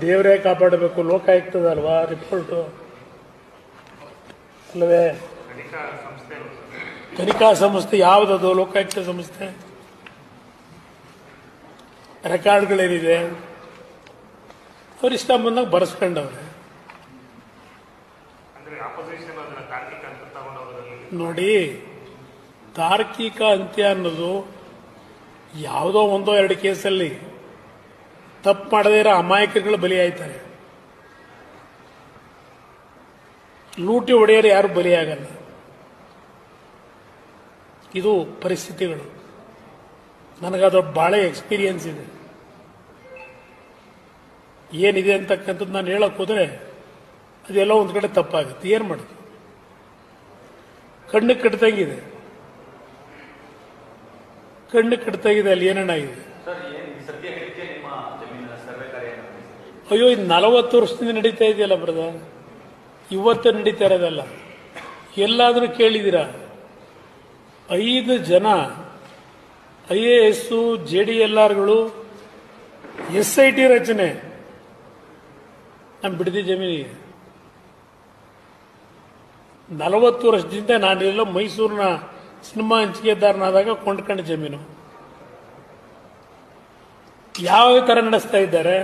ದೇವರೇ ಕಾಪಾಡಬೇಕು, ಲೋಕಾಯುಕ್ತದಲ್ವಾ ರಿಪೋರ್ಟು ಅಲ್ಲವೇ? ತನಿಖಾ ಸಂಸ್ಥೆ ಯಾವುದದು? ಲೋಕಾಯುಕ್ತ ಸಂಸ್ಥೆ. ರೆಕಾರ್ಡ್ಗಳೇನಿದೆ ಅವ್ರಿಷ್ಟ ಬಂದಾಗ ಬರೆಸ್ಕೊಂಡವ್ರೆ. ನೋಡಿ, ತಾರ್ಕಿಕ ಅಂತ್ಯ ಅನ್ನೋದು ಯಾವುದೋ ಒಂದೋ ಎರಡು ಕೇಸಲ್ಲಿ ತಪ್ಪು ಮಾಡದೇ ಇರೋ ಅಮಾಯಕರುಗಳು ಬಲಿಯಾಯ್ತಾರೆ. ಲೂಟಿ ಹೊಡೆಯರು ಯಾರು ಬಲಿಯಾಗಲ್ಲ. ಇದು ಪರಿಸ್ಥಿತಿಗಳು. ನನಗದು ಬಹಳ ಎಕ್ಸ್ಪೀರಿಯನ್ಸ್ ಇದೆ. ಏನಿದೆ ಅಂತಕ್ಕಂಥದ್ದು ನಾನು ಹೇಳಕ್ ಹೋದ್ರೆ ಅದೆಲ್ಲ ಒಂದು ಕಡೆ ತಪ್ಪಾಗುತ್ತೆ. ಏನು ಮಾಡೋದು? ಕಣ್ಣು ಕಟ್ಟಾಗಿದೆ, ಕಣ್ಣು ಕಟ್ಟಾಗಿದೆ. ಅಲ್ಲಿ ಏನೇನಾಗಿದೆ? ಅಯ್ಯೋ, ಇದು 40 ವರ್ಷದಿಂದ ನಡೀತಾ ಇದೆಯಲ್ಲ ಬ್ರದರ್, ಇವತ್ತು ನಡೀತಾ ಇರೋದಲ್ಲ. ಎಲ್ಲಾದರೂ ಕೇಳಿದ್ದೀರಾ? 5 ಜನ IAS JDLRಗಳು SIT ರಚನೆ ನಮ್ಮ ಬಿಡದಿ ಜಮೀನಿಗೆ. 40 ವರ್ಷದಿಂದ ನಾನೆಲ್ಲ ಮೈಸೂರಿನ ಸಿನಿಮಾ ಹಂಚಿಕೆದಾರನಾದಾಗ ಕೊಂಡ್ಕೊಂಡ ಜಮೀನು. ಯಾವ ತರ ನಡೆಸ್ತಾ ಇದ್ದಾರೆ?